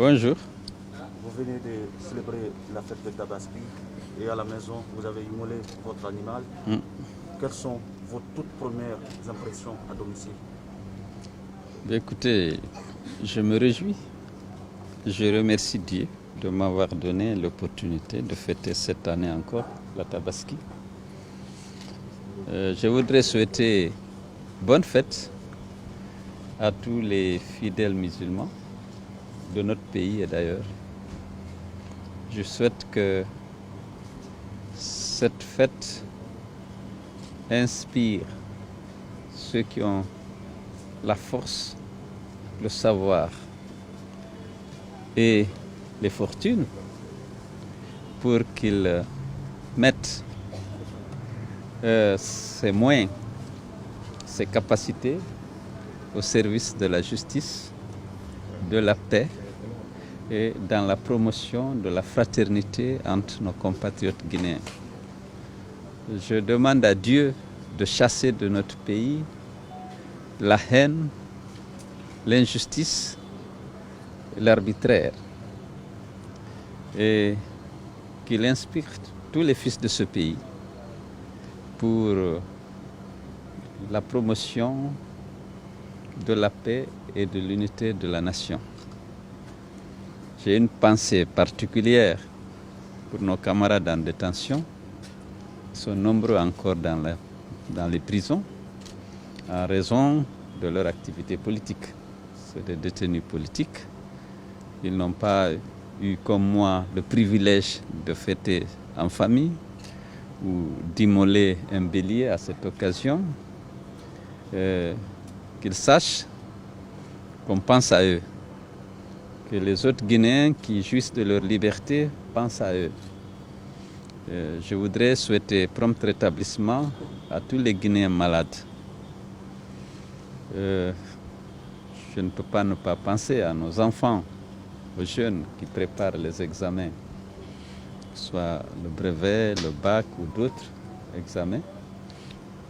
Bonjour. Vous venez de célébrer la fête de Tabaski et à la maison, vous avez immolé votre animal. Quelles sont vos toutes premières impressions à domicile? Écoutez, je me réjouis. Je remercie Dieu de m'avoir donné l'opportunité de fêter cette année encore la Tabaski. Je voudrais souhaiter bonne fête à tous les fidèles musulmans de notre pays et d'ailleurs. Je souhaite que cette fête inspire ceux qui ont la force, le savoir et les fortunes pour qu'ils mettent ses moyens, ses capacités au service de la justice, de la paix et dans la promotion de la fraternité entre nos compatriotes guinéens. Je demande à Dieu de chasser de notre pays la haine, l'injustice, l'arbitraire et qu'il inspire tous les fils de ce pays pour la promotion de la paix et de l'unité de la nation. J'ai une pensée particulière pour nos camarades en détention. Ils sont nombreux encore dans les prisons en raison de leur activité politique. C'est des détenus politiques. Ils n'ont pas eu comme moi le privilège de fêter en famille ou d'immoler un bélier à cette occasion. Qu'ils sachent qu'on pense à eux, que les autres Guinéens qui jouissent de leur liberté pensent à eux. Je voudrais souhaiter prompt rétablissement à tous les Guinéens malades. Je ne peux pas ne pas penser à nos enfants, aux jeunes qui préparent les examens, que ce soit le brevet, le bac ou d'autres examens.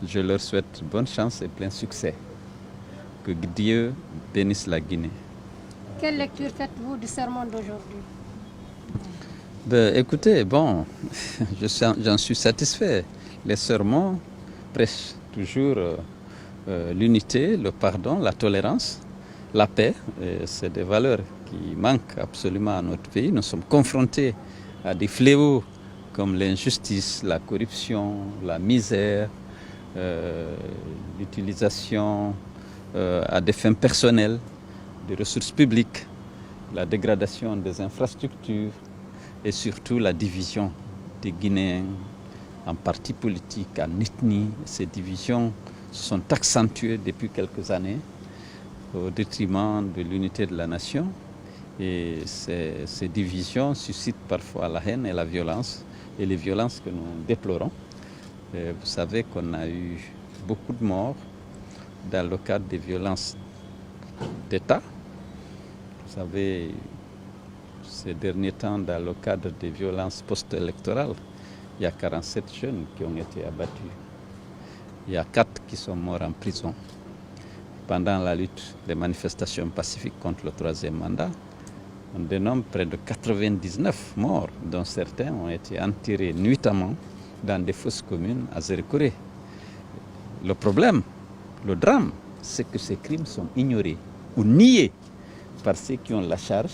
Je leur souhaite bonne chance et plein succès. Que Dieu bénisse la Guinée. Quelle lecture faites-vous du sermon d'aujourd'hui? Écoutez, j'en suis satisfait. Les sermons prêchent toujours l'unité, le pardon, la tolérance, la paix. C'est des valeurs qui manquent absolument à notre pays. Nous sommes confrontés à des fléaux comme l'injustice, la corruption, la misère, l'utilisation à des fins personnelles des ressources publiques, la dégradation des infrastructures et surtout la division des Guinéens en partis politiques, en ethnie. Ces divisions se sont accentuées depuis quelques années au détriment de l'unité de la nation. Et ces divisions suscitent parfois la haine et la violence, et les violences que nous déplorons. Et vous savez qu'on a eu beaucoup de morts dans le cadre des violences d'État. Vous savez, ces derniers temps, dans le cadre des violences post-électorales, il y a 47 jeunes qui ont été abattus. Il y a 4 qui sont morts en prison. Pendant la lutte des manifestations pacifiques contre le 3e mandat, on dénombre près de 99 morts, dont certains ont été enterrés nuitamment dans des fosses communes à Zérekoré. Le problème, le drame, c'est que ces crimes sont ignorés ou niés par ceux qui ont la charge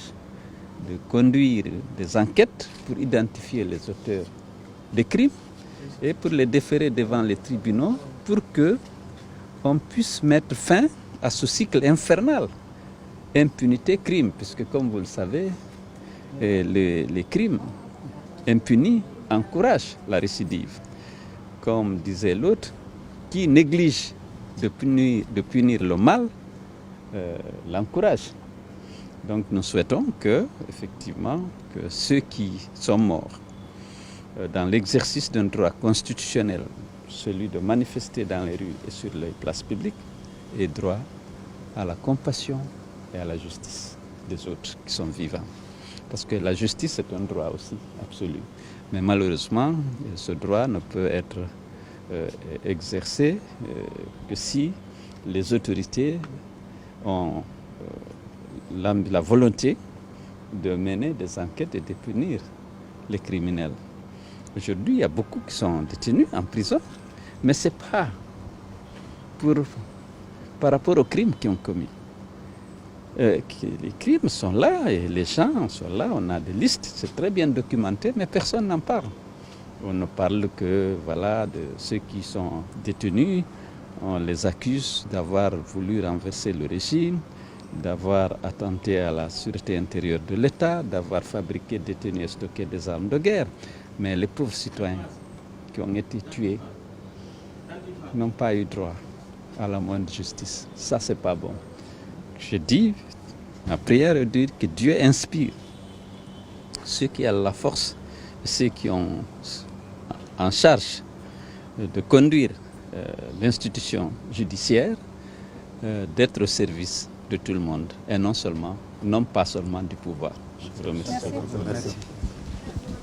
de conduire des enquêtes pour identifier les auteurs des crimes et pour les déférer devant les tribunaux pour qu'on puisse mettre fin à ce cycle infernal. Impunité, crime, puisque comme vous le savez, les crimes impunis encouragent la récidive. Comme disait l'autre, qui néglige de punir le mal, l'encourage. Donc nous souhaitons effectivement, que ceux qui sont morts dans l'exercice d'un droit constitutionnel, celui de manifester dans les rues et sur les places publiques, aient droit à la compassion et à la justice des autres qui sont vivants. Parce que la justice est un droit aussi absolu. Mais malheureusement, ce droit ne peut être exercé que si les autorités ont la volonté de mener des enquêtes et de punir les criminels. Aujourd'hui, il y a beaucoup qui sont détenus en prison, mais ce n'est pas par rapport aux crimes qu'ils ont commis. Les crimes sont là et les gens sont là, on a des listes, c'est très bien documenté, mais personne n'en parle. On ne parle que voilà, de ceux qui sont détenus, on les accuse d'avoir voulu renverser le régime, d'avoir attenté à la sûreté intérieure de l'État, d'avoir fabriqué, détenu et stocké des armes de guerre. Mais les pauvres citoyens qui ont été tués n'ont pas eu droit à la moindre justice. Ça, c'est pas bon. Je dis, ma prière est de dire que Dieu inspire ceux qui ont la force, ceux qui ont en charge de conduire l'institution judiciaire, d'être au service de tout le monde et non pas seulement du pouvoir. Je vous remercie. Merci.